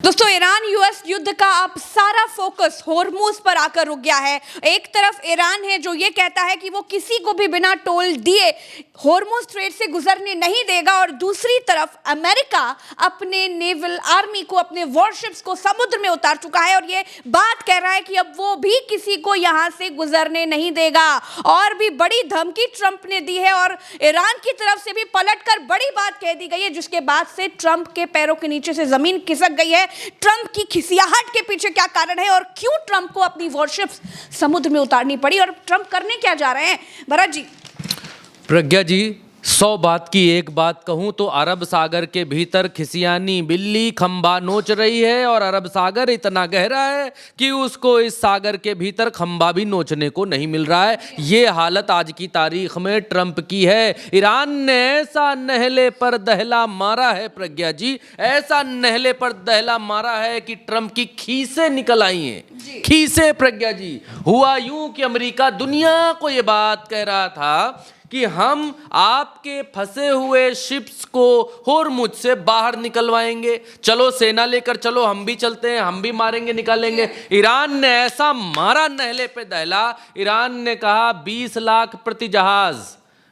दोस्तों Iran US युद्ध का अब सारा फोकस होर्मुज पर आकर रुक गया है। एक तरफ ईरान है जो ये कहता है कि वो किसी को भी बिना टोल दिए होर्मुज स्ट्रेट से गुजरने नहीं देगा, और दूसरी तरफ अमेरिका अपने नेवल आर्मी को, अपने वॉरशिप्स को समुद्र में उतार चुका है और ये बात कह रहा है कि अब वो भी किसी को यहां से गुजरने नहीं देगा। और भी बड़ी धमकी ट्रंप ने दी है और ईरान की तरफ से भी पलटकर बड़ी बात कह दी गई है, जिसके बाद से ट्रंप के पैरों के नीचे से जमीन खिसक गई है। ट्रंप की खिसियाहट के पीछे क्या कारण है और क्यों ट्रंप को अपनी वॉरशिप्स समुद्र में उतारनी पड़ी, और ट्रंप करने क्या जा रहे हैं? भरत जी। प्रज्ञा जी, 100 बात की एक बात कहूं तो अरब सागर के भीतर खिसियानी बिल्ली खंबा नोच रही है, और अरब सागर इतना गहरा है कि उसको इस सागर के भीतर खंबा भी नोचने को नहीं मिल रहा है। ये हालत आज की तारीख में ट्रंप की है। ईरान ने ऐसा नहले पर दहला मारा है प्रज्ञा जी, ऐसा नहले पर दहला मारा है कि ट्रंप की खीसें निकल आई हैं। खीसें प्रज्ञा जी। हुआ यूं कि अमेरिका दुनिया को ये बात कह रहा था कि हम आपके फंसे हुए शिप्स को होर्मुज से बाहर निकलवाएंगे, चलो सेना लेकर चलो, हम भी चलते हैं, हम भी मारेंगे, निकालेंगे। ईरान ने ऐसा मारा नहले पे दहला, ईरान ने कहा 20 लाख प्रति जहाज,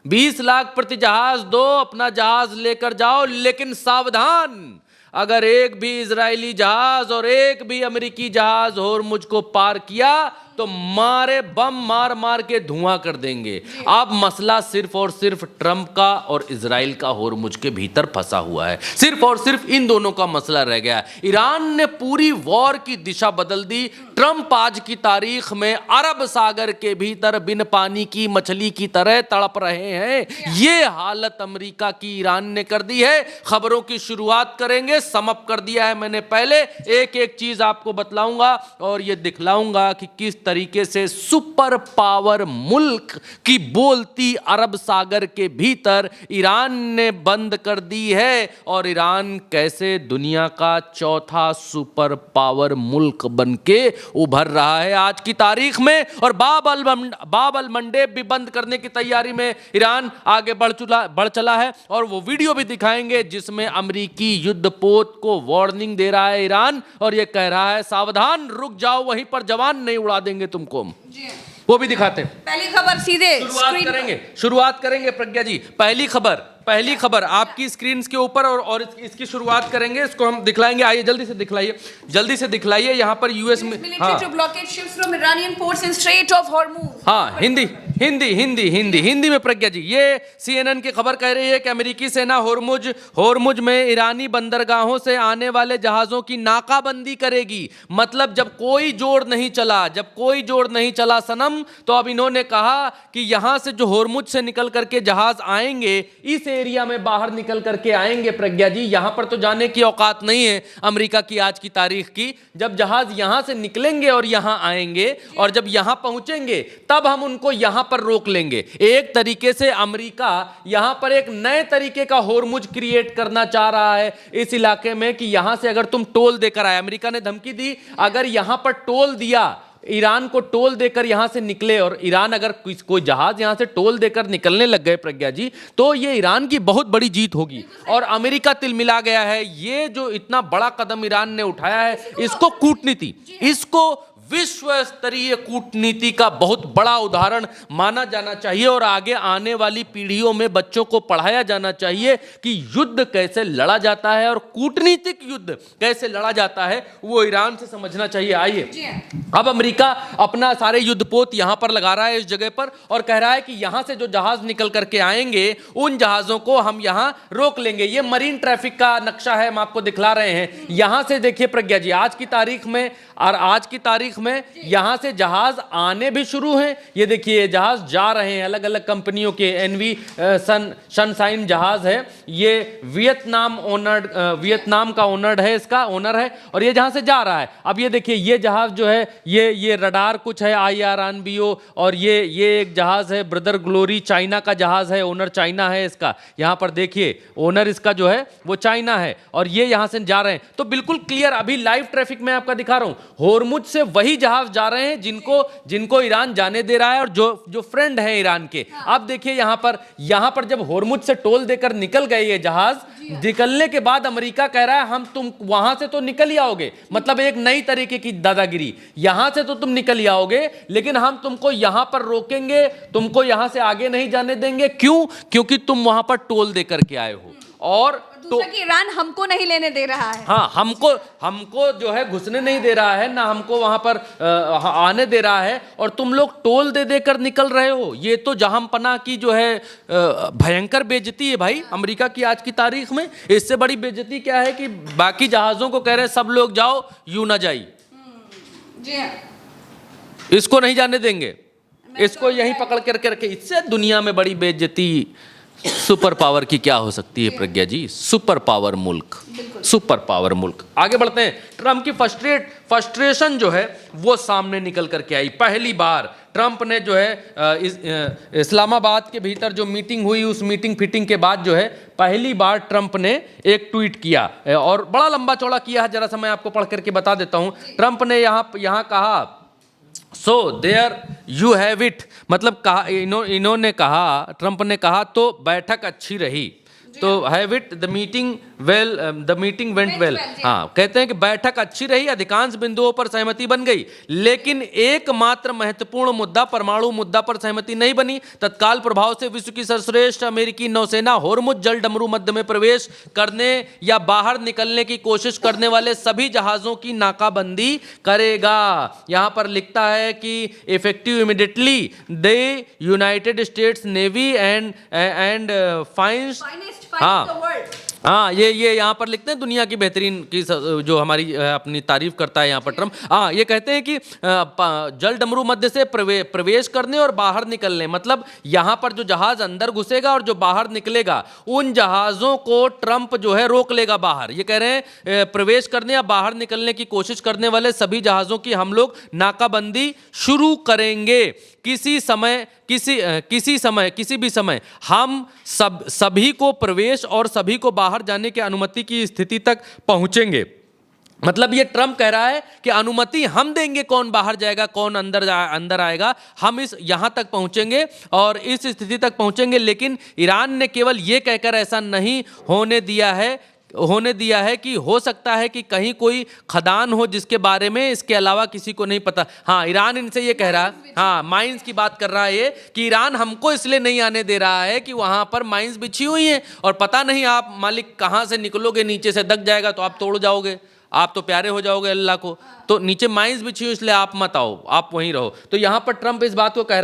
20 लाख प्रति जहाज दो, अपना जहाज लेकर जाओ, लेकिन सावधान, अगर एक भी इजरायली जहाज और एक भी अमेरिकी जहाज होर्मुज को पार किया तो मारे बम मार मार के धुआं कर देंगे। अब मसला सिर्फ और सिर्फ ट्रंप का और इजराइल का होर्मुज के भीतर फंसा हुआ है। सिर्फ और सिर्फ इन दोनों का मसला रह गया है। ईरान ने पूरी वॉर की दिशा बदल दी। ट्रंप आज की तारीख में अरब सागर के भीतर बिन पानी की मछली की तरह तड़प रहे हैं। ये हालत अमेरिका की ईरान ने कर दी है। खबरों की शुरुआत करेंगे, समअप कर दिया है मैंने पहले। एक एक चीज आपको बतलाऊंगा और ये दिखलाऊंगा कि किस तरीके से सुपर पावर मुल्क की बोलती अरब सागर के भीतर ईरान ने बंद कर दी है, और ईरान कैसे दुनिया का चौथा सुपर पावर मुल्क बनके उभर रहा है आज की तारीख में। और बाब अल मंडेब भी बंद करने की तैयारी में ईरान आगे बढ़ चला है, और वो वीडियो भी दिखाएंगे जिसमें अमेरिकी युद्धपोत को वार्निंग दे रहा है ईरान, और ये कह रहा है सावधान, रुक जाओ, वहीं पर जवान नहीं उड़ा देंगे तुमको। वो भी दिखाते हैं। पहली खबर सीधे शुरुआत करेंगे प्रज्ञा जी। पहली खबर आपकी स्क्रीन के ऊपर, और इसकी शुरुआत करेंगे, इसको हम दिखलाएंगे। आइए जल्दी से दिखलाइए यहाँ पर यूएस में। हाँ, हाँ, हिंदी में प्रज्ञा जी। ये CNN की खबर कह रही है कि अमेरिकी सेना होर्मुज में ईरानी बंदरगाहों से आने वाले जहाजों की नाकाबंदी करेगी। मतलब जब कोई जोड़ नहीं चला सनम, तो अब इन्होंने कहा कि यहां से जो होर्मुज से निकल करके जहाज आएंगे, इस एरिया में बाहर निकल करके आएंगे प्रज्ञा जी। यहां पर तो जाने की औकात नहीं है अमेरिका की आज की तारीख की। जब जहाज यहां से निकलेंगे और यहां आएंगे, और जब यहां पहुंचेंगे तब हम उनको यहां पर रोक लेंगे। एक तरीके से अमेरिका यहां पर एक नए तरीके का होर्मुज क्रिएट करना चाह रहा है इस इलाके में, कि यहां से अगर तुम टोल देकर आए, अमेरिका ने धमकी दी, अगर यहां पर टोल दिया, ईरान को टोल देकर यहां से निकले, और ईरान अगर कोई जहाज यहां से टोल देकर निकलने लग गए प्रज्ञा जी, तो ये ईरान की बहुत बड़ी जीत होगी और अमेरिका तिलमिला गया है। ये जो इतना बड़ा कदम ईरान ने उठाया है, इसको विश्व स्तरीय कूटनीति का बहुत बड़ा उदाहरण माना जाना चाहिए, और आगे आने वाली पीढ़ियों में बच्चों को पढ़ाया जाना चाहिए कि युद्ध कैसे लड़ा जाता है और कूटनीतिक युद्ध कैसे लड़ा जाता है, वो ईरान से समझना चाहिए। आइए, अब अमेरिका अपना सारे युद्धपोत यहां पर लगा रहा है इस जगह पर, और कह रहा है कि यहां से जो जहाज निकल करके आएंगे उन जहाजों को हम यहां रोक लेंगे। ये मरीन ट्रैफिक का नक्शा है, हम आपको दिखला रहे हैं। यहां से देखिए प्रज्ञा जी, आज की तारीख में यहां से जहाज आने भी शुरू हैं। ये देखिए जहाज जा रहे हैं, अलग अलग कंपनियों के। एनवी सनशाइन जहाज है, ये वियतनाम का ओनर है, और ये जहां से जा रहा है। अब ये देखिए, ये जहाज जो है, ये रडार कुछ है IRNBO, और ये एक जहाज है ब्रदर ग्लोरी, चाइना का जहाज है, ओनर चाइना है इसका। यहां पर देखिए ओनर इसका जो है वो चाइना है, और ये यहां से जा रहे हैं। तो बिल्कुल क्लियर, अभी लाइव ट्रैफिक में आपका दिखा रहा हूं। होर्मुज से वही जहाज जा रहे हैं जिनको ईरान जाने दे रहा है और जो फ्रेंड है ईरान के। अब देखिए यहां पर जब होर्मुज से टोल देकर निकल गए ये जहाज, निकलने के बाद अमेरिका कह रहा है हम तुम वहां से तो निकल ही आओगे, मतलब एक नई तरीके की दादागिरी, यहां से तो तुम निकल ही आओगे लेकिन हम तुमको यहां पर रोकेंगे, तुमको यहां से आगे नहीं जाने देंगे। क्यों? क्योंकि तुम वहां पर टोल देकर के आए हो। और तो कि ईरान हमको नहीं लेने दे रहा है। हाँ, हमको जो है घुसने नहीं दे रहा है, ना हमको वहां पर आने दे रहा है, और तुम लोग टोल दे देकर निकल रहे हो। ये तो जहांपना की जो है भयंकर बेइज्जती है भाई अमेरिका की आज की तारीख में। इससे बड़ी बेइज्जती क्या है कि बाकी जहाजों को कह रहे हैं सब लोग जाओ, यू ना जाइए, जी हाँ, इसको नहीं जाने देंगे, इसको यहीं पकड़ कर रखे। इससे दुनिया में बड़ी बेइज्जती सुपर पावर की क्या हो सकती है प्रज्ञा जी? सुपर पावर मुल्क, सुपर पावर मुल्क। आगे बढ़ते हैं। ट्रंप की फ्रस्ट्रेशन जो है वो सामने निकल करके आई। पहली बार ट्रंप ने जो है इस्लामाबाद के भीतर जो मीटिंग हुई, उस मीटिंग फिटिंग के बाद जो है पहली बार ट्रंप ने एक ट्वीट किया, और बड़ा लंबा चौड़ा किया है। जरा सा मैं आपको पढ़ करके बता देता हूं। ट्रंप ने यहाँ कहा, so there you have it, मतलब कहा, इन्होंने कहा, ट्रंप ने कहा तो बैठक अच्छी रही, तो have it the meeting went well. हाँ, कहते हैं कि बैठक अच्छी रही, अधिकांश बिंदुओं पर सहमति बन गई, लेकिन एकमात्र महत्वपूर्ण मुद्दा, परमाणु मुद्दा पर सहमति नहीं बनी। तत्काल प्रभाव से विश्व की सर्वश्रेष्ठ अमेरिकी नौसेना होर्मुज जल डमरू मध्य में प्रवेश करने या बाहर निकलने की कोशिश करने वाले सभी जहाजों की नाकाबंदी करेगा। यहां पर लिखता है कि effective immediately the United States Navy and fines, हाँ ये यहाँ पर लिखते हैं दुनिया की बेहतरीन की जो हमारी अपनी तारीफ करता है यहाँ पर ट्रंप। हाँ, ये कहते हैं कि जल डमरू मध्य से प्रवेश करने और बाहर निकलने, मतलब यहाँ पर जो जहाज अंदर घुसेगा और जो बाहर निकलेगा उन जहाज़ों को ट्रंप जो है रोक लेगा बाहर। ये कह रहे हैं प्रवेश करने या बाहर निकलने की कोशिश करने वाले सभी जहाज़ों की हम लोग नाकाबंदी शुरू करेंगे। किसी भी समय हम सभी को प्रवेश और सभी को बाहर जाने की अनुमति की स्थिति तक पहुंचेंगे। मतलब ये ट्रंप कह रहा है कि अनुमति हम देंगे, कौन बाहर जाएगा कौन अंदर आएगा, हम इस यहां तक पहुंचेंगे और इस स्थिति तक पहुंचेंगे। लेकिन ईरान ने केवल ये कहकर ऐसा नहीं होने दिया है कि हो सकता है कि कहीं कोई खदान हो जिसके बारे में इसके अलावा किसी को नहीं पता। हाँ, ईरान इनसे ये कह रहा है, हाँ माइंस की बात कर रहा है ये, कि ईरान हमको इसलिए नहीं आने दे रहा है कि वहां पर माइंस बिछी हुई हैं और पता नहीं आप मालिक कहां से निकलोगे, नीचे से दग जाएगा तो आप तोड़ जाओगे, आप तो प्यारे हो जाओगे अल्लाह को, तो नीचे माइंस बिछी हुई इसलिए आप मत आओ, आप वहीं रहो। तो यहां पर ट्रंप इस बात को कह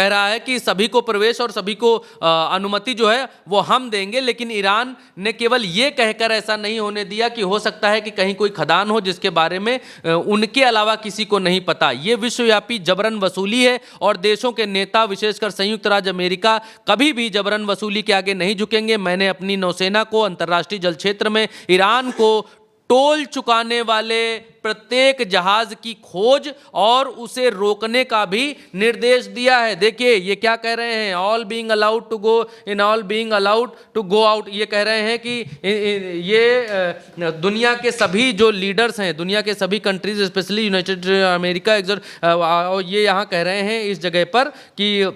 रहा है कि सभी को प्रवेश और सभी को अनुमति जो है वो हम देंगे। लेकिन ईरान ने केवल ये कहकर ऐसा नहीं होने दिया कि हो सकता है कि कहीं कोई खदान हो जिसके बारे में उनके अलावा किसी को नहीं पता। ये विश्वव्यापी जबरन वसूली है और देशों के नेता विशेषकर संयुक्त राज्य अमेरिका कभी भी जबरन वसूली के आगे नहीं झुकेंगे। मैंने अपनी नौसेना को अंतर्राष्ट्रीय जल क्षेत्र में ईरान को टोल चुकाने वाले प्रत्येक जहाज की खोज और उसे रोकने का भी निर्देश दिया है। देखिए ये क्या कह रहे हैं, all being allowed to go in, all being allowed to go out. ये कह रहे हैं कि ये दुनिया के सभी जो लीडर्स हैं, दुनिया के सभी कंट्रीज, स्पेशली यूनाइटेड अमेरिका, ये यहाँ कह रहे हैं इस जगह पर कि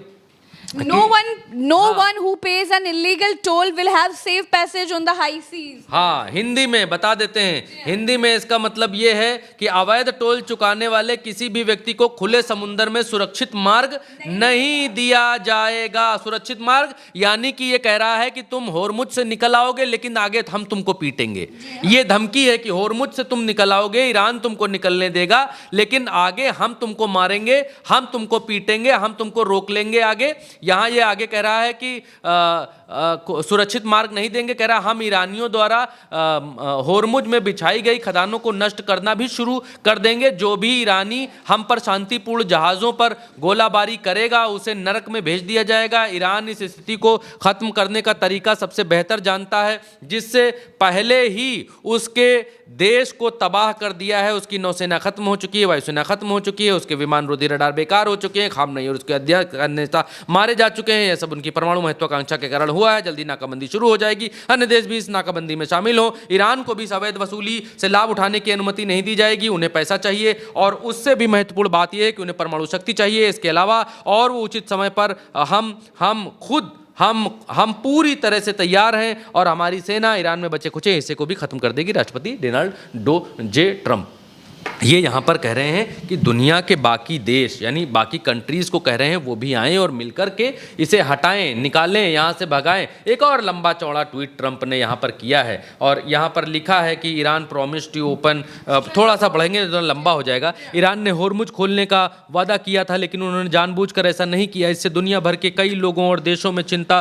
no one who pays an illegal toll will have safe passage on the high seas. हाँ, हिंदी में बता देते हैं। हिंदी में इसका मतलब ये है कि अवैध टोल चुकाने वाले किसी भी व्यक्ति को खुले समुद्र में सुरक्षित मार्ग नहीं दिया जाएगा। सुरक्षित मार्ग यानी कि ये कह रहा है कि तुम होर्मुज से निकल आओगे लेकिन आगे हम तुमको पीटेंगे। ये धमकी है कि होर्मुज से तुम निकल आओगे, ईरान तुमको निकलने देगा, लेकिन आगे हम तुमको मारेंगे, हम तुमको पीटेंगे, हम तुमको रोक लेंगे आगे। यहाँ ये आगे कह रहा है कि सुरक्षित मार्ग नहीं देंगे, कह रहा हम ईरानियों द्वारा होर्मुज में बिछाई गई खदानों को नष्ट करना भी शुरू कर देंगे। जो भी ईरानी हम पर शांतिपूर्ण जहाज़ों पर गोलाबारी करेगा उसे नरक में भेज दिया जाएगा। ईरान इस स्थिति को ख़त्म करने का तरीका सबसे बेहतर जानता है, जिससे पहले ही उसके देश को तबाह कर दिया है। उसकी नौसेना खत्म हो चुकी है, वायुसेना खत्म हो चुकी है, उसके विमान रोधी रडार बेकार हो चुके हैं, खामनेई और उसके अध्यक्ष नेता मारे जा चुके हैं। यह सब उनकी परमाणु महत्वाकांक्षा के कारण हुआ है, जल्दी नाकाबंदी शुरू हो जाएगी, अन्य देश भी इस नाकाबंदी में शामिल हो। ईरान को भी अवैध वसूली से लाभ उठाने की अनुमति नहीं दी जाएगी, उन्हें पैसा चाहिए और उससे भी महत्वपूर्ण बात यह है कि उन्हें परमाणु शक्ति चाहिए। इसके अलावा और वो उचित समय पर हम पूरी तरह से तैयार हैं और हमारी सेना ईरान में बचे खुचे हिस्से को भी खत्म कर देगी। राष्ट्रपति डोनाल्ड जे ट्रंप ये यहाँ पर कह रहे हैं कि दुनिया के बाकी देश यानी बाकी कंट्रीज़ को कह रहे हैं वो भी आएँ और मिलकर के इसे हटाएं, निकालें, यहाँ से भगाएं। एक और लंबा चौड़ा ट्वीट ट्रंप ने यहाँ पर किया है और यहाँ पर लिखा है कि ईरान प्रॉमिस टू ओपन, थोड़ा सा पढ़ेंगे तो लंबा हो जाएगा। ईरान ने होर्मुज खोलने का वादा किया था लेकिन उन्होंने जानबूझकर ऐसा नहीं किया। इससे दुनिया भर के कई लोगों और देशों में चिंता,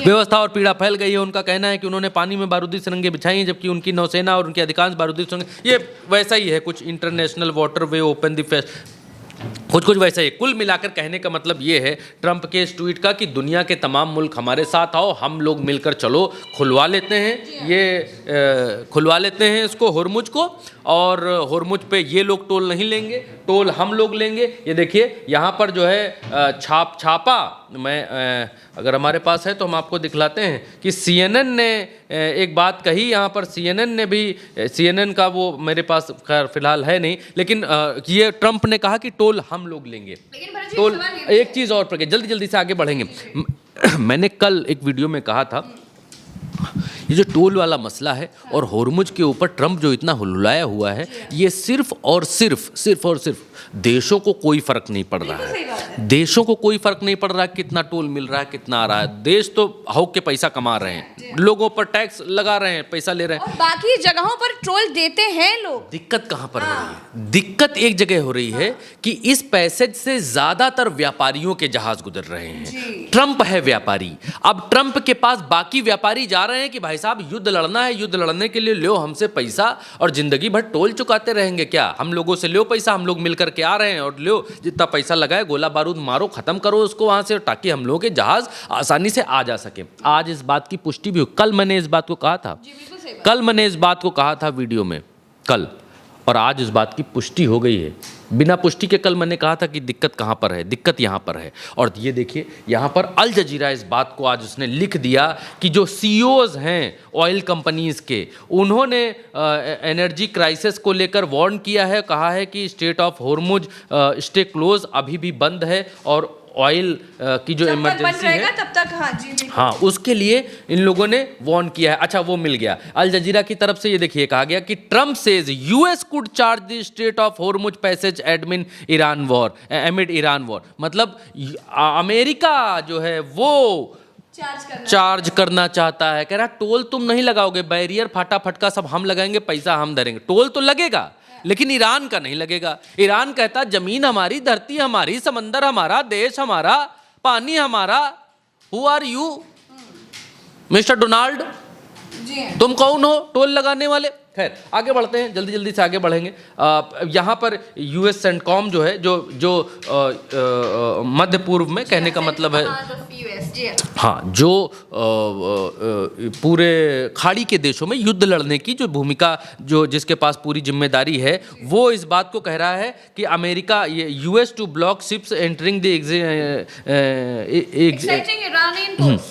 व्यवस्था और पीड़ा फैल गई है। उनका कहना है कि उन्होंने पानी में बारूदी सुरंगें बिछाई हैं जबकि उनकी नौसेना और उनकी अधिकांश बारूदी सुरंगें, ये वैसा ही है कुछ international water way open the कुछ वैसा ही। कुल मिलाकर कहने का मतलब ये है ट्रंप के इस ट्वीट का कि दुनिया के तमाम मुल्क हमारे साथ आओ, हम लोग मिलकर चलो, खुलवा लेते हैं इसको होर्मुज को, और होर्मुज पे ये लोग टोल नहीं लेंगे, टोल हम लोग लेंगे। ये देखिए यहाँ पर जो है छापा मैं अगर हमारे पास है तो हम आपको दिखलाते हैं कि CNN ने एक बात कही यहाँ पर। CNN का वो मेरे पास खैर फिलहाल है नहीं, लेकिन ये ट्रंप ने कहा कि टोल हम लोग लेंगे। टोल एक चीज़ और पर जल्दी से आगे बढ़ेंगे। मैंने कल एक वीडियो में कहा था ये जो टोल वाला मसला है और होर्मुज के ऊपर ट्रंप जो इतना हुलहुलाया हुआ है, ये सिर्फ और सिर्फ देशों को कोई फर्क नहीं पड़ रहा है। देशों को कोई फर्क नहीं पड़ रहा है कितना टोल मिल रहा है, कितना आ रहा है। देश तो हौक के पैसा कमा रहे हैं, लोगों पर टैक्स लगा रहे हैं, पैसा ले रहे हैं, और बाकी जगहों पर टोल देते हैं लोग। दिक्कत कहाँ पर हो रही है? दिक्कत एक जगह हो रही है कि इस पैसेज से ज्यादातर व्यापारियों के जहाज गुजर रहे हैं। ट्रंप है व्यापारी, अब ट्रंप के पास बाकी व्यापारी जा रहे हैं कि भाई साहब युद्ध लड़ना है, युद्ध लड़ने के लिए लो हमसे पैसा और जिंदगी भर टोल चुकाते रहेंगे क्या? हम लोगों से लो पैसा, हम लोग मिलकर के आ रहे हैं और लो जितना पैसा लगाए, गोला बारूद मारो, खत्म करो उसको वहां से, ताकि हम लोगों के जहाज आसानी से आ जा सके। आज इस बात की पुष्टि भी हुई। कल मैंने इस बात को कहा था वीडियो में कल, और आज इस बात की पुष्टि हो गई है। बिना पुष्टि के कल मैंने कहा था कि दिक्कत कहाँ पर है, दिक्कत यहाँ पर है। और ये देखिए यहाँ पर अल जजीरा इस बात को आज उसने लिख दिया कि जो CEOs हैं ऑयल कंपनीज के, उन्होंने एनर्जी क्राइसिस को लेकर वार्न किया है, कहा है कि state of Hormuz stay close अभी भी बंद है और ऑयल की जो इमरजेंसी है तब तक हाँ उसके लिए इन लोगों ने वार्न किया है। अच्छा वो मिल गया। अल जजीरा की तरफ से ये देखिए कहा गया कि Trump says US could charge the state of Hormuz passage admin Iran war एमिड Iran war. मतलब अमेरिका जो है वो चार्ज करना चाहता है, कह रहा टोल तुम नहीं लगाओगे, बैरियर फाटा फटका सब हम लगाएंगे, पैसा हम धरेंगे, टोल तो लगेगा लेकिन ईरान का नहीं लगेगा। ईरान कहता जमीन हमारी, धरती हमारी, समंदर हमारा, देश हमारा, पानी हमारा। Who are you Mister Donald? तुम कौन हो टोल लगाने वाले? खैर आगे बढ़ते हैं, जल्दी से आगे बढ़ेंगे। यहाँ पर US सेंटकॉम जो है जो मध्य पूर्व में, कहने का मतलब है हाँ जो पूरे खाड़ी के देशों में युद्ध लड़ने की जो भूमिका जिसके पास पूरी जिम्मेदारी है, वो इस बात को कह रहा है कि अमेरिका ये US to block ships entering the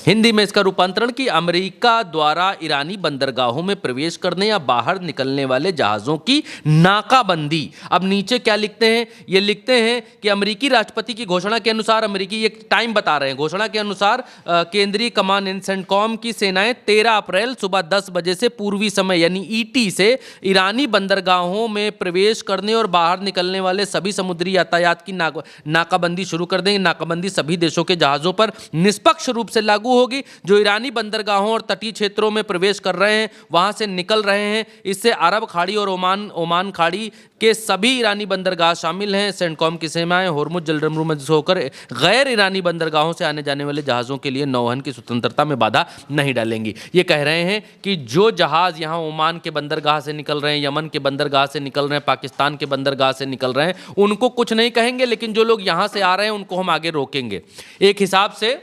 Hindi में इसका रूपांतरण कि अमेरिका द्वारा ईरानी बंदरगाहों में प्रवेश करने या बाहर निकलने वाले जहाजों की नाकाबंदी। अब नीचे क्या लिखते हैं? ये लिखते हैं कि अमेरिकी राष्ट्रपति की घोषणा के अनुसार, अमेरिकी ये टाइम बता रहे हैं, घोषणा के अनुसार केंद्रीय कमांड एंड सेंटकॉम की सेनाएं 13 अप्रैल सुबह 10 बजे से पूर्वी समय यानी ET से ईरानी बंदरगाहों में प्रवेश करने और बाहर निकलने वाले सभी समुद्री यातायात की नाकाबंदी शुरू कर देंगे। नाकाबंदी सभी देशों के जहाजों पर निष्पक्ष रूप से लागू होगी जो ईरानी बंदरगाहों और तटीय क्षेत्रों में प्रवेश कर रहे हैं, वहां से निकल रहे हैं। इससे अरब खाड़ी और ओमान खाड़ी के सभी ईरानी बंदरगाह शामिल हैं। सेंटकॉम की सेनाएं होर्मुज जलडमरू में होकर गैर ईरानी बंदरगाहों से आने जाने वाले जहाज़ों के लिए नौवहन की स्वतंत्रता में बाधा नहीं डालेंगी। ये कह रहे हैं कि जो जहाज़ यहाँ ओमान के बंदरगाह से निकल रहे हैं, यमन के बंदरगाह से निकल रहे हैं, पाकिस्तान के बंदरगाह से निकल रहे हैं, उनको कुछ नहीं कहेंगे, लेकिन जो लोग यहाँ से आ रहे हैं उनको हम आगे रोकेंगे। एक हिसाब से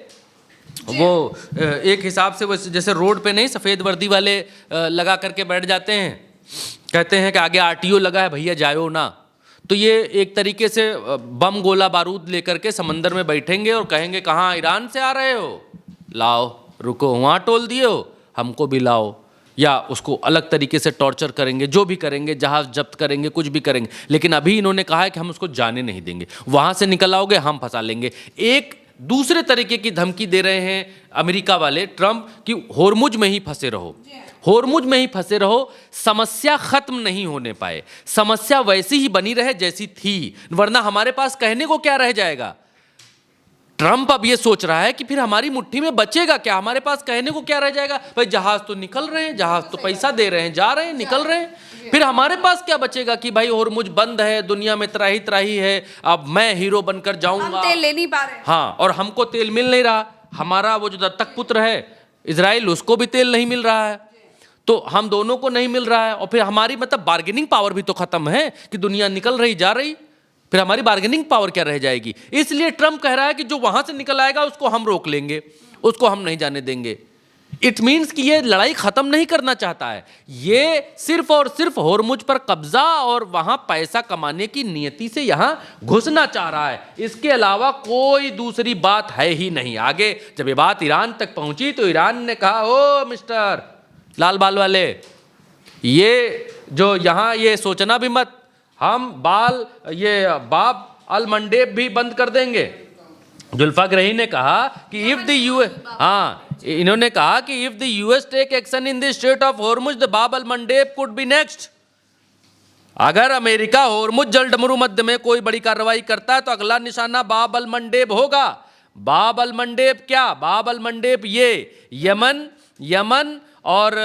वो जैसे रोड पे नहीं सफ़ेद वर्दी वाले लगा करके बैठ जाते हैं, कहते हैं कि आगे RTO लगा है भैया जाओ ना, तो ये एक तरीके से बम गोला बारूद लेकर के समंदर में बैठेंगे और कहेंगे कहाँ ईरान से आ रहे हो, लाओ, रुको, वहाँ टोल दिए हो, हमको भी लाओ, या उसको अलग तरीके से टॉर्चर करेंगे, जो भी करेंगे, जहाज जब्त करेंगे, कुछ भी करेंगे। लेकिन अभी इन्होंने कहा है कि हम उसको जाने नहीं देंगे, वहाँ से निकल आओगे हम फंसा लेंगे। एक दूसरे तरीके की धमकी दे रहे हैं अमेरिका वाले, ट्रंप, कि होर्मुज में ही फंसे रहो, होर्मुज में ही फंसे रहो, समस्या खत्म नहीं होने पाए, समस्या वैसी ही बनी रहे जैसी थी, वरना हमारे पास कहने को क्या रह जाएगा। ट्रंप अब ये सोच रहा है कि फिर हमारी मुट्ठी में बचेगा क्या, हमारे पास कहने को क्या रह जाएगा। भाई जहाज तो निकल रहे हैं, जहाज तो पैसा दे रहे हैं, जा रहे हैं, निकल रहे हैं, फिर हमारे पास क्या बचेगा कि भाई होर्मुज बंद है, दुनिया में त्राही त्राही है, अब मैं हीरो बनकर जाऊंगा, तेल ले नहीं पा रहे। हाँ, और हमको तेल मिल नहीं रहा, हमारा वो जो दत्तक पुत्र है इजराइल, उसको भी तेल नहीं मिल रहा है, तो हम दोनों को नहीं मिल रहा है, और फिर हमारी मतलब बार्गेनिंग पावर भी तो खत्म है कि दुनिया निकल रही जा रही, फिर हमारी बार्गेनिंग पावर क्या रह जाएगी। इसलिए ट्रंप कह रहा है कि जो वहां से निकल आएगा उसको हम रोक लेंगे, उसको हम नहीं जाने देंगे। इट मीन्स कि ये लड़ाई खत्म नहीं करना चाहता है, ये सिर्फ और सिर्फ होर्मुज पर कब्जा और वहां पैसा कमाने की नियति से यहां घुसना चाह रहा है, इसके अलावा कोई दूसरी बात है ही नहीं। आगे जब ये बात ईरान तक पहुंची तो ईरान ने कहा, ओ मिस्टर लाल बाल वाले, ये जो यहां ये सोचना भी मत, हम बाब अल मंडेब भी बंद कर देंगे। जुल्फाक रही ने कहा कि इफ द यूएस, इन्होंने कहा कि if the US tech action in the straight of Hormuz the बाब अल मंडेब कुड बी नेक्स्ट। अगर अमेरिका होर्मुज जल डमरू मध्य में कोई बड़ी कार्रवाई करता है तो अगला निशाना बाब अल मंडेब होगा। बाब अल मंडेब क्या, बाब अल मंडेब ये यमन और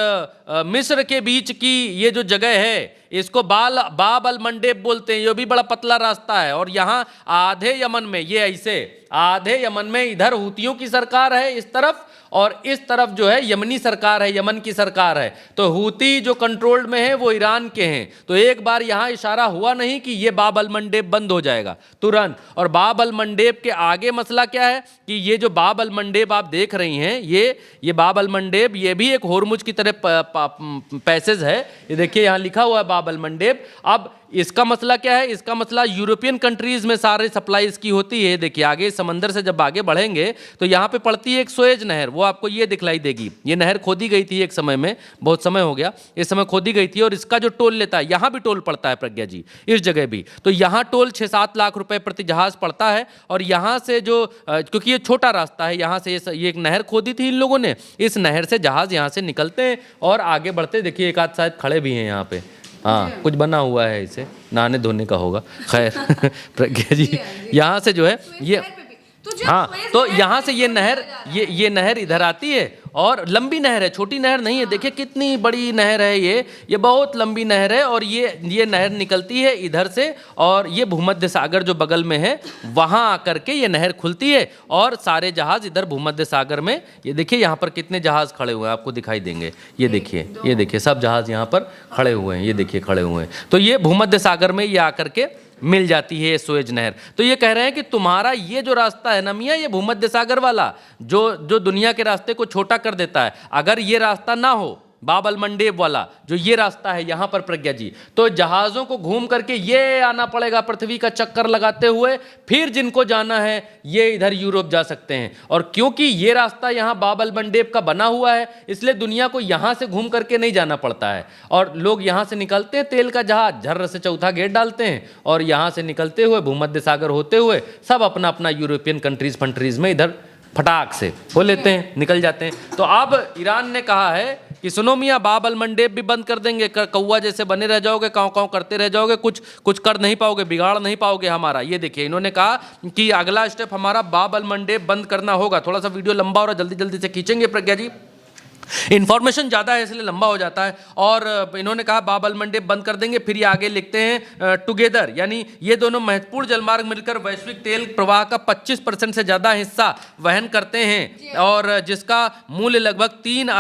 मिस्र के बीच की ये जो जगह है, इसको बाब अल मंडेब बोलते हैं। ये भी बड़ा पतला रास्ता है, और यहाँ आधे यमन में, ये ऐसे आधे यमन में इधर हूतियों की सरकार है इस तरफ, और इस तरफ जो है यमनी सरकार है, यमन की सरकार है। तो हूती जो कंट्रोल्ड में है वो ईरान के हैं। तो एक बार यहाँ इशारा हुआ नहीं कि ये बाब अल मंडेब बंद हो जाएगा तुरंत। और बाब अल मंडेब के आगे मसला क्या है कि ये जो बाब अल मंडेब आप देख रही हैं, ये बाब अल मंडेब, ये भी एक होर्मुज की तरह पैसेज है। ये देखिए यहाँ लिखा हुआ है बाब अल मंडेब। अब इसका मसला क्या है, इसका मसला यूरोपियन कंट्रीज में सारे सप्लाई इसकी होती है। देखिए आगे समंदर से जब आगे बढ़ेंगे तो यहाँ पे पड़ती है एक सुएज नहर, वो आपको ये दिखलाई देगी। ये नहर खोदी गई थी एक समय में, बहुत समय हो गया, इस समय खोदी गई थी, और इसका जो टोल लेता है, यहाँ भी टोल पड़ता है प्रज्ञा जी, इस जगह भी। तो यहाँ टोल 6-7 लाख रुपए प्रति जहाज पड़ता है। और यहाँ से जो क्योंकि ये छोटा रास्ता है, यहाँ से ये एक नहर खोदी थी इन लोगों ने, इस नहर से जहाज यहाँ से निकलते हैं और आगे बढ़ते। देखिए एक आध शायद खड़े भी हैं यहाँ पे, हाँ कुछ बना हुआ है, इसे नहाने धोने का होगा, खैर प्रज्ञा जी यहाँ से जो है ये, हाँ तो यहाँ से ये नहर इधर आती है, और लंबी नहर है, छोटी नहर नहीं है। देखिए कितनी बड़ी नहर है ये बहुत लंबी नहर है। और ये नहर निकलती है इधर से, और ये भूमध्य सागर जो बगल में है वहाँ आकर के ये नहर खुलती है, और सारे जहाज इधर भूमध्य सागर में, ये देखिए यहाँ पर कितने जहाज खड़े हुए हैं, आपको दिखाई देंगे। ये देखिए सब जहाज यहाँ पर खड़े हुए हैं, ये देखिए खड़े हुए हैं। तो ये भूमध्य सागर में ये आकर के मिल जाती है सुएज नहर। तो ये कह रहे हैं कि तुम्हारा ये जो रास्ता है ना मियाँ, ये भूमध्य सागर वाला जो दुनिया के रास्ते को छोटा कर देता है, अगर ये रास्ता ना हो बाब अल मंडेब वाला, जो ये रास्ता है यहाँ पर प्रज्ञा जी, तो जहाज़ों को घूम करके ये आना पड़ेगा पृथ्वी का चक्कर लगाते हुए, फिर जिनको जाना है ये इधर यूरोप जा सकते हैं। और क्योंकि ये रास्ता यहाँ बाब अल मंडेब का बना हुआ है, इसलिए दुनिया को यहाँ से घूम करके नहीं जाना पड़ता है, और लोग यहाँ से निकलते हैं, तेल का जहाज झर्र से चौथा गेट डालते हैं, और यहाँ से निकलते हुए भूमध्य सागर होते हुए सब अपना अपना यूरोपियन कंट्रीज में इधर फटाक से हो लेते हैं, निकल जाते हैं। तो अब ईरान ने कहा है कि सुनो मियाँ, बाब अल मंडेब भी बंद कर देंगे, कौवा जैसे बने रह जाओगे, काँव काँव करते रह जाओगे, कुछ कर नहीं पाओगे, बिगाड़ नहीं पाओगे हमारा। ये देखिए इन्होंने कहा कि अगला स्टेप हमारा बाब अल मंडेब बंद करना होगा। थोड़ा सा वीडियो लंबा हो रहा है, जल्दी से खींचेंगे प्रज्ञा जी, इन्फॉर्मेशन ज़्यादा है इसलिए लंबा हो जाता है। और इन्होंने कहा बाब अल मंडेब बंद कर देंगे। फिर ये आगे लिखते हैं टुगेदर, यानी ये दोनों महत्वपूर्ण जलमार्ग मिलकर वैश्विक तेल प्रवाह का 25% से ज़्यादा हिस्सा वहन करते हैं, और जिसका मूल्य लगभग $3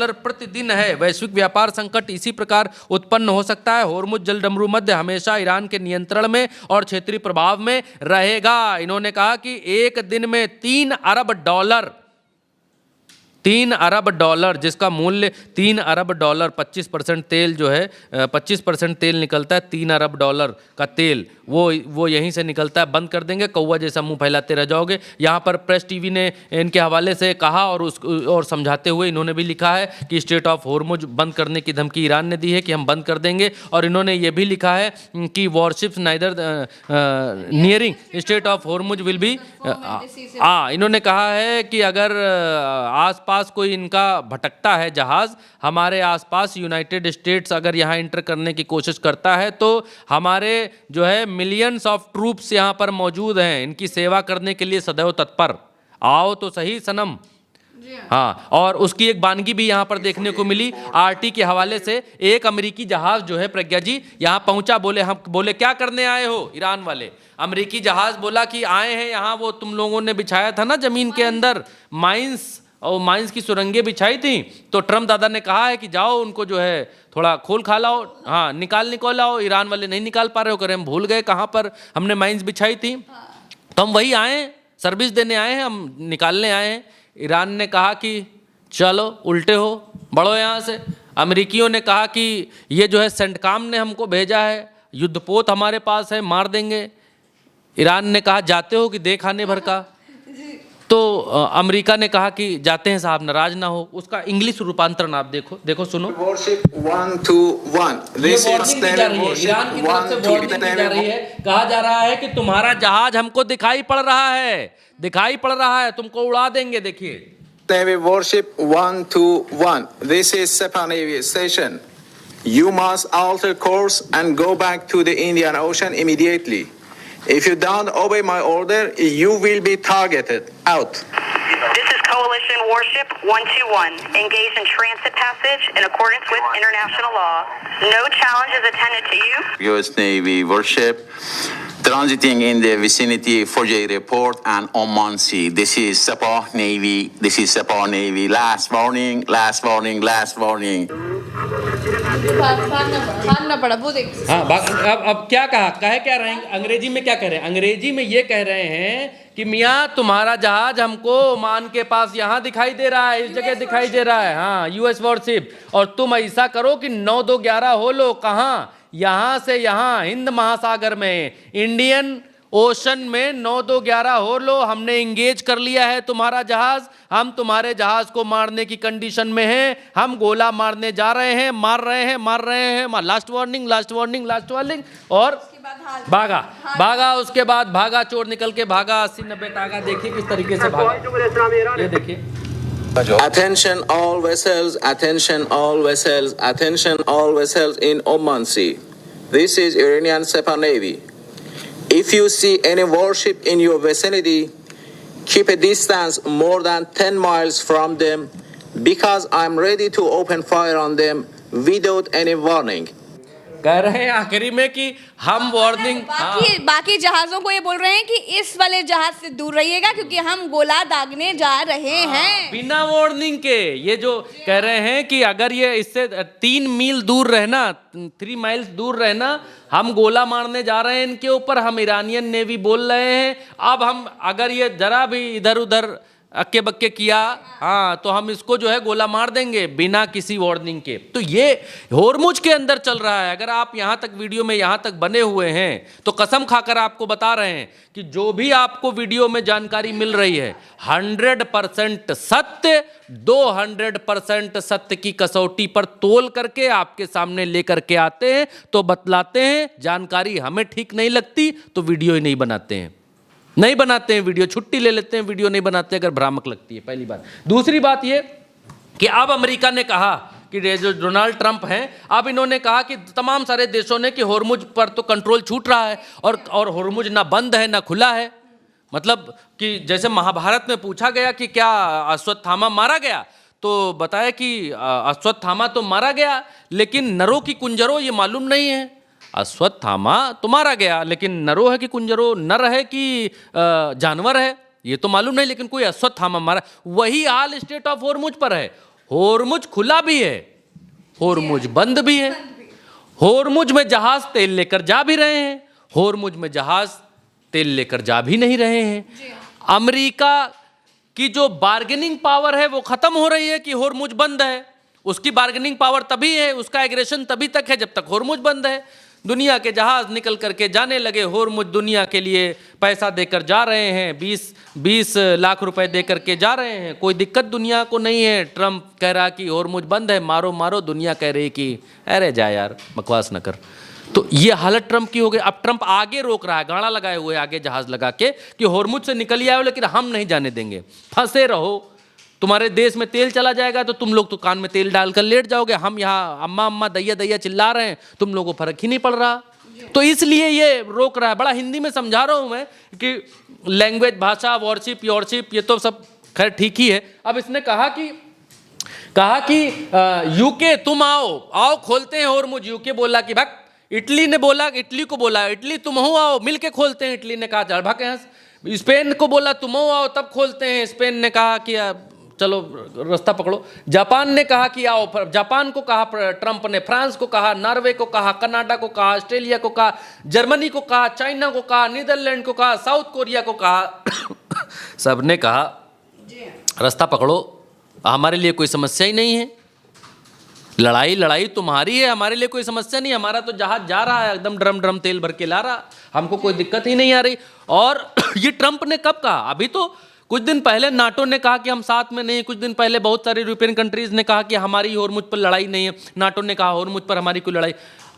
अरब प्रतिदिन है। वैश्विक व्यापार संकट इसी प्रकार उत्पन्न हो सकता है। होर्मुज जल डमरू मध्य हमेशा ईरान के नियंत्रण में और क्षेत्रीय प्रभाव में रहेगा। इन्होंने कहा कि एक दिन में $3 अरब 3 अरब डॉलर, जिसका मूल्य 3 अरब डॉलर, 25% तेल जो है 25% तेल निकलता है, 3 अरब डॉलर का तेल वो यहीं से निकलता है, बंद कर देंगे, कौवा जैसा मुंह फैलाते रह जाओगे। यहाँ पर प्रेस टीवी ने इनके हवाले से कहा और समझाते हुए इन्होंने भी लिखा है कि स्ट्रेट ऑफ होर्मुज बंद करने की धमकी ईरान ने दी है कि हम बंद कर देंगे। और इन्होंने ये भी लिखा है कि warships neither nearing straight of Hormuz will be, इन्होंने कहा है कि अगर आसपास कोई इनका भटकता है जहाज़ हमारे आसपास, यूनाइटेड स्टेट्स अगर यहाँ इंटर करने की कोशिश करता है तो हमारे जो है मिलियंस ऑफ ट्रूप्स यहाँ पर मौजूद हैं, इनकी सेवा करने के लिए सदैव तत्पर, आओ तो सही सनम। हाँ, और उसकी एक बानगी भी यहाँ पर देखने को मिली आरटी के हवाले से। एक अमेरिकी जहाज जो है प्रज्ञा जी यहाँ पहुंचा, बोले क्या करने आए हो ईरान वाले। अमेरिकी जहाज बोला कि आए हैं यहाँ, वो तुम लोगों ने बिछाया था ना जमीन के अंदर माइंस, और माइंस की सुरंगें बिछाई थी, तो ट्रम्प दादा ने कहा है कि जाओ उनको जो है थोड़ा खोल खा लाओ, हाँ निकाल आओ। ईरान वाले नहीं निकाल पा रहे हो, करें हम भूल गए कहाँ पर हमने माइंस बिछाई थी, तो हम वही आए, सर्विस देने आए हैं, हम निकालने आए हैं। ईरान ने कहा कि चलो उल्टे हो, बढ़ो यहाँ से। अमेरिकियों ने कहा कि ये जो है सेंटकॉम ने हमको भेजा है, युद्धपोत हमारे पास है, मार देंगे। ईरान ने कहा जाते हो कि देख आने भर का, तो अमेरिका ने कहा कि जाते हैं साहब, नाराज ना हो। उसका इंग्लिश रूपांतरण आप देखो सुनो। Warship 1 to 1. This is Iran की तरफ से वार्निंग दी जा रही है, कहा जा रहा है कि तुम्हारा जहाज हमको दिखाई पड़ रहा है, तुमको उड़ा देंगे। देखिए Navy Warship 1 to 1. This is Sepah Navy Station. You must alter course and go back to the Indian Ocean immediately. If you don't obey my order, you will be targeted. Out. This is Coalition Warship 121, engaged in transit passage in accordance with international law. No challenge is intended to you. U.S. Navy warship transiting in the vicinity Fujay Port and Oman Sea. This is Sepah Navy. Last warning. मानना पड़ा वो देख। हाँ, अब क्या क्या रहे हैं, अंग्रेजी में क्या कह रहे हैं? अंग्रेजी में ये कह रहे हैं कि मियाँ तुम्हारा जहाज हमको ओमान के पास यहाँ दिखाई दे रहा है, इस जगह दिखाई दे रहा है, हाँ यूएस वॉरशिप, और तुम ऐसा करो कि 9-2-11 हो लो। कहाँ? यहाँ से यहाँ हिंद महासागर में, इंडियन ओशन में 9-2-11 हो लो। हमने इंगेज कर लिया है तुम्हारा जहाज, हम तुम्हारे जहाज को मारने की कंडीशन में हैं, हम गोला मारने जा रहे हैं, मार रहे हैं। Last warning. और भागा उसके बाद भागा, चोर निकल के भागा, 80-90 टागा। देखिए किस तरीके से भागा, ये देखिए। Attention all vessels in Oman Sea. This is Iranian Sepah Navy. If you see any warship in your vicinity, keep a distance more than 10 miles from them, because I'm ready to open fire on them without any warning. कह रहे हैं आखिरी में कि हम warning, बाकी जहाजों को ये बोल रहे हैं कि इस वाले जहाज से दूर रहिएगा क्योंकि हम गोला दागने जा रहे हैं बिना वार्निंग के। ये जो कह रहे हैं कि अगर ये इससे 3 मील दूर रहना, 3 माइल्स दूर रहना, हम गोला मारने जा रहे हैं इनके ऊपर। हम ईरानियन नेवी बोल रहे हैं, अब हम अगर ये जरा भी इधर उधर अक्के बक्के किया, हाँ तो हम इसको जो है गोला मार देंगे बिना किसी वार्निंग के। तो ये होर्मुज के अंदर चल रहा है। अगर आप यहाँ तक वीडियो में यहाँ तक बने हुए हैं तो कसम खाकर आपको बता रहे हैं कि जो भी आपको वीडियो में जानकारी मिल रही है 100% सत्य, 200% सत्य की कसौटी पर तोल करके आपके सामने लेकर के आते हैं, तो बतलाते हैं। जानकारी हमें ठीक नहीं लगती तो वीडियो ही नहीं बनाते हैं वीडियो, छुट्टी ले लेते हैं, वीडियो नहीं बनाते अगर भ्रामक लगती है, पहली बात। दूसरी बात ये कि अब अमेरिका ने कहा कि जो डोनाल्ड ट्रंप हैं, अब इन्होंने कहा कि तमाम सारे देशों ने कि होर्मुज पर तो कंट्रोल छूट रहा है, और होर्मुज ना बंद है ना खुला है। मतलब कि जैसे महाभारत में पूछा गया कि क्या अश्वत्थामा मारा गया, तो बताया कि अश्वत्थामा तो मारा गया, लेकिन नरों की कुंजरों ये मालूम नहीं है। अश्वत्थामा तो मारा गया, लेकिन नरो है कि कुंजरो, नर है कि जानवर है ये तो मालूम नहीं, लेकिन कोई अश्वत्थामा मारा। वही हाल स्टेट ऑफ होर्मुज पर है। होर्मुज खुला भी है, होर्मुज बंद भी है। होर्मुज में जहाज तेल लेकर जा भी रहे हैं, होर्मुज में जहाज तेल लेकर जा भी नहीं रहे हैं। अमेरिका कि जो बार्गेनिंग पावर है वो खत्म हो रही है कि होर्मुज बंद है। उसकी बार्गेनिंग पावर तभी है, उसका एग्रेशन तभी तक है जब तक होर्मुज बंद है। दुनिया के जहाज निकल करके जाने लगे, होर्मुज दुनिया के लिए पैसा देकर जा रहे हैं, 20 लाख रुपए दे करके जा रहे हैं, कोई दिक्कत दुनिया को नहीं है। ट्रंप कह रहा कि होर्मुज बंद है, मारो मारो, दुनिया कह रही कि अरे जा यार बकवास न कर। तो ये हालत ट्रंप की हो गई। अब ट्रंप आगे रोक रहा है, गाड़ा लगाए हुए आगे जहाज लगा के कि होर्मुज से निकल ही आए, लेकिन हम नहीं जाने देंगे, फंसे रहो। तुम्हारे देश में तेल चला जाएगा तो तुम लोग तो कान में तेल डालकर लेट जाओगे, हम यहाँ अम्मा अम्मा दैया दैया चिल्ला रहे हैं, तुम लोगों को फर्क ही नहीं पड़ रहा। तो इसलिए ये रोक रहा है। बड़ा हिंदी में समझा रहा हूँ मैं कि लैंग्वेज, भाषा, वॉरशिप, योरशिप, ये तो सब खैर ठीक ही है। अब इसने कहा कि यूके तुम आओ खोलते हैं होर्मुज। यूके बोला कि भक, इटली ने बोला, इटली को बोला इटली तुम हो आओ मिलके खोलते हैं। इटली ने कहा चल भक यहाँ। स्पेन को बोला तुम हो आओ तब खोलते हैं। स्पेन ने कहा कि चलो रास्ता पकड़ो। जापान ने कहा कि आओ। जापान को कहा ट्रंप ने, फ्रांस को कहा, नॉर्वे को कहा, कनाडा को कहा, ऑस्ट्रेलिया को कहा, जर्मनी को कहा, चाइना को कहा, नीदरलैंड को कहा, साउथ कोरिया को कहा। सबने कहा रास्ता पकड़ो, हमारे लिए कोई समस्या ही नहीं है। लड़ाई तुम्हारी है, हमारे लिए कोई समस्या नहीं। हमारा तो जहाज जा रहा है एकदम ड्रम तेल भर के ला रहा, हमको कोई दिक्कत ही नहीं आ रही। और ये ट्रंप ने कब कहा? अभी तो कुछ दिन पहले नाटो ने कहा कि हम साथ में नहीं। कुछ दिन पहले बहुत सारे यूरोपियन कंट्रीज ने कहा कि हमारी होर्मुज पर लड़ाई नहीं है। नाटो ने कहा होर्मुज पर हमारी कोई लड़ाई।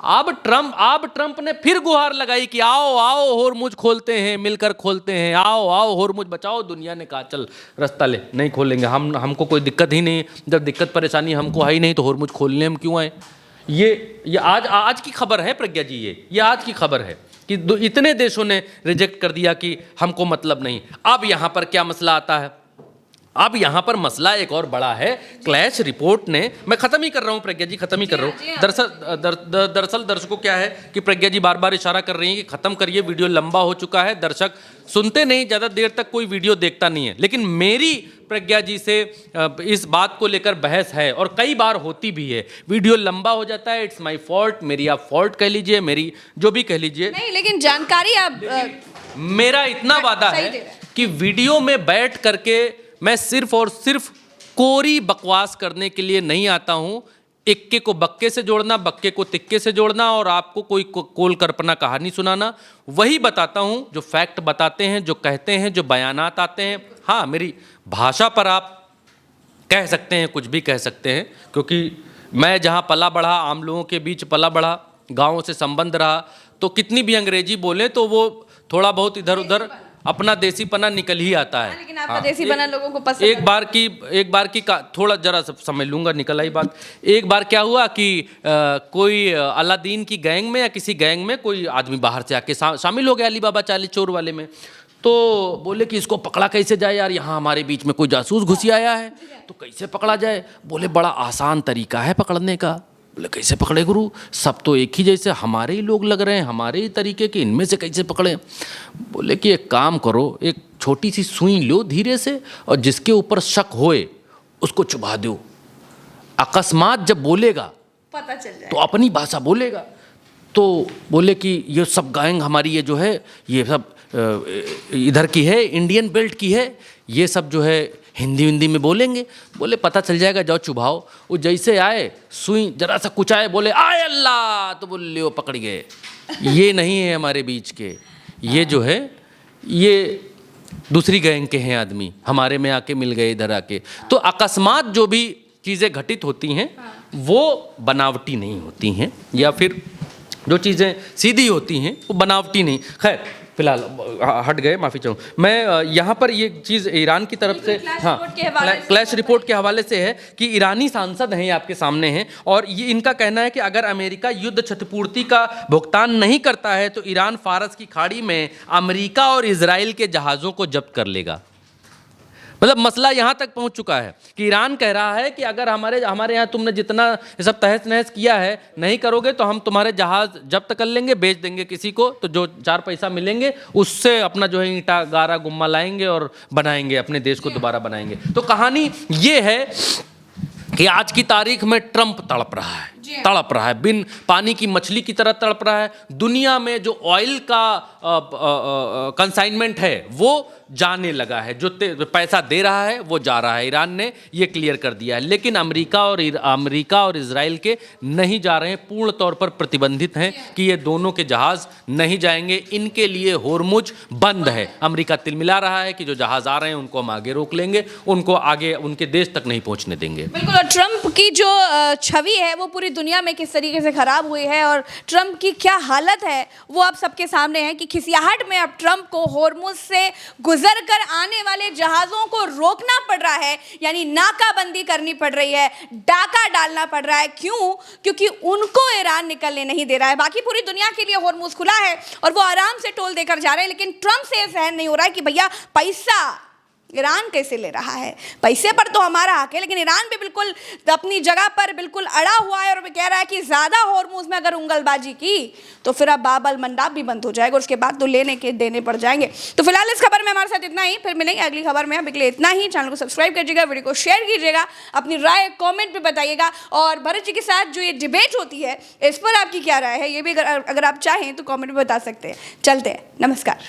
अब ट्रंप ने फिर गुहार लगाई कि आओ होर्मुज खोलते हैं, मिलकर खोलते हैं, आओ होर्मुज बचाओ। दुनिया ने कहा चल रास्ता ले, नहीं खोलेंगे हमको कोई दिक्कत ही नहीं। जब दिक्कत परेशानी हमको है ही नहीं तो होर्मुज खोलने हम क्यों आए? ये आज की खबर है प्रज्ञा जी, ये आज की खबर है कि इतने देशों ने रिजेक्ट कर दिया कि हमको मतलब नहीं। अब यहाँ पर क्या मसला आता है? अब यहाँ पर मसला एक और बड़ा है। क्लैश रिपोर्ट ने, मैं खत्म ही कर रहा हूँ प्रज्ञा जी, खत्म ही कर रहा हूँ। दरअसल दर्शकों क्या है कि प्रज्ञा जी बार बार इशारा कर रही हैं कि खत्म करिए, वीडियो लंबा हो चुका है। दर्शक सुनते नहीं, ज़्यादा देर तक कोई वीडियो देखता नहीं है। लेकिन मेरी प्रज्ञा जी से इस बात को लेकर बहस है और कई बार होती भी है। वीडियो लंबा हो जाता है, इट्स माई फॉल्ट, मेरी आप फॉल्ट कह लीजिए, मेरी जो भी कह लीजिए। नहीं, लेकिन जानकारी आप मेरा इतना वादा है कि वीडियो में बैठ करके मैं सिर्फ और सिर्फ कोरी बकवास करने के लिए नहीं आता हूं। इक्के को बक्के से जोड़ना, बक्के को तिक्के से जोड़ना और आपको कोई कोल कल्पना कहानी सुनाना, वही बताता हूं जो फैक्ट बताते हैं, जो कहते हैं, जो बयानात आते हैं। हाँ, मेरी भाषा पर आप कह सकते हैं, कुछ भी कह सकते हैं, क्योंकि मैं जहाँ पला बढ़ा, आम लोगों के बीच पला बढ़ा, गाँव से संबंध रहा, तो कितनी भी अंग्रेजी बोले तो वो थोड़ा बहुत इधर उधर अपना देसीपना निकल ही आता है। लेकिन आपका देसीपना लोगों को पसंद एक बार की थोड़ा जरा समझ लूंगा, निकल आई बात। एक बार क्या हुआ कि कोई अलादीन की गैंग में या किसी गैंग में कोई आदमी बाहर से आके शामिल हो गया अली बाबा चालीस चोर वाले में। तो बोले कि इसको पकड़ा कैसे जाए यार, यहाँ हमारे बीच में कोई जासूस घुसी आया है, तो कैसे पकड़ा जाए? बोले बड़ा आसान तरीका है पकड़ने का। बोले कैसे पकड़े गुरु, सब तो एक ही जैसे हमारे ही लोग लग रहे हैं, हमारे ही तरीके के, इनमें से कैसे पकड़े? बोले कि एक काम करो, एक छोटी सी सुई लो धीरे से और जिसके ऊपर शक होए उसको चुभा दो। अकस्मात जब बोलेगा पता चल जाए तो अपनी भाषा बोलेगा। तो बोले कि ये सब गैंग हमारी ये जो है ये सब इधर की है, इंडियन बेल्ट की है, ये सब जो है हिंदी में बोलेंगे। बोले पता चल जाएगा, जाओ चुभाओ। वो जैसे आए, सुई जरा सा कुछ आए, बोले आए अल्लाह, तो बोले वो पकड़ गए। ये नहीं है हमारे बीच के, ये जो है ये दूसरी गैंग के हैं आदमी, हमारे में आके मिल गए इधर आके। तो अकस्मात जो भी चीज़ें घटित होती हैं वो बनावटी नहीं होती हैं, या फिर जो चीज़ें सीधी होती हैं वो बनावटी नहीं। खैर फिलहाल हट गए, माफ़ी चाहूँ मैं। यहाँ पर ये चीज़ ईरान की तरफ से, हाँ, क्लैश रिपोर्ट के हवाले से है कि ईरानी सांसद हैं, आपके सामने हैं, और ये इनका कहना है कि अगर अमेरिका युद्ध क्षतिपूर्ति का भुगतान नहीं करता है तो ईरान फारस की खाड़ी में अमेरिका और इजराइल के जहाज़ों को जब्त कर लेगा। मतलब मसला यहाँ तक पहुँच चुका है कि ईरान कह रहा है कि अगर हमारे यहाँ तुमने जितना ये सब तहस नहस किया है नहीं करोगे तो हम तुम्हारे जहाज़ जब्त कर लेंगे, बेच देंगे किसी को, तो जो 4 पैसा मिलेंगे उससे अपना जो है ईंटा गारा गुम्मा लाएंगे और बनाएंगे, अपने देश को दोबारा बनाएंगे। तो कहानी ये है कि आज की तारीख में ट्रंप तड़प रहा है। तड़प रहा है, बिन पानी की मछली की तरह तड़प रहा है। दुनिया में जो ऑयल का कंसाइनमेंट है वो जाने लगा है, जो पैसा दे रहा है वो जा रहा है। ईरान ने ये क्लियर कर दिया है, लेकिन अमेरिका और इजराइल के नहीं जा रहे हैं, पूर्ण तौर पर प्रतिबंधित हैं कि ये दोनों के जहाज नहीं जाएंगे। इनके लिए होर्मुज बंद है। अमेरिका तिलमिला रहा है कि जो जहाज आ रहे हैं उनको हम आगे रोक लेंगे, उनको आगे उनके देश तक नहीं पहुंचने देंगे। बिल्कुल। और ट्रंप की जो छवि है वो पूरी दुनिया में किस तरीके से खराब हुई है और ट्रंप की क्या हालत है वो आप सबके सामने है कि खिसियाहट में अब ट्रंप को होर्मुज से गुजर कर आने वाले जहाजों को रोकना पड़ रहा है, यानी नाकाबंदी करनी पड़ रही है, डाका डालना पड़ रहा है। क्यों? क्योंकि उनको ईरान निकलने नहीं दे रहा है। बाकी पूरी दुनिया के लिए होर्मुज खुला है और वो आराम से टोल देकर जा रहे हैं, लेकिन ट्रंप से सहन नहीं हो रहा है कि भैया पैसा ईरान कैसे ले रहा है। पैसे पर तो हमारा हक है, लेकिन ईरान भी बिल्कुल अपनी जगह पर बिल्कुल अड़ा हुआ है और कह रहा है कि ज़्यादा होर्मुज में अगर उंगलबाजी की तो फिर अब बाबल मंडाप भी बंद हो जाएगा और उसके बाद तो लेने के देने पड़ जाएंगे। तो फिलहाल इस खबर में हमारे साथ इतना ही, फिर मिलेंगे अगली खबर में। अभी के लिए इतना ही। चैनल को सब्सक्राइब कीजिएगा, वीडियो को शेयर कीजिएगा, अपनी राय कॉमेंट में बताइएगा और भरत जी के साथ जो ये डिबेट होती है इस पर आपकी क्या राय है ये भी अगर आप चाहें तो कॉमेंट में बता सकते हैं। चलते हैं, नमस्कार।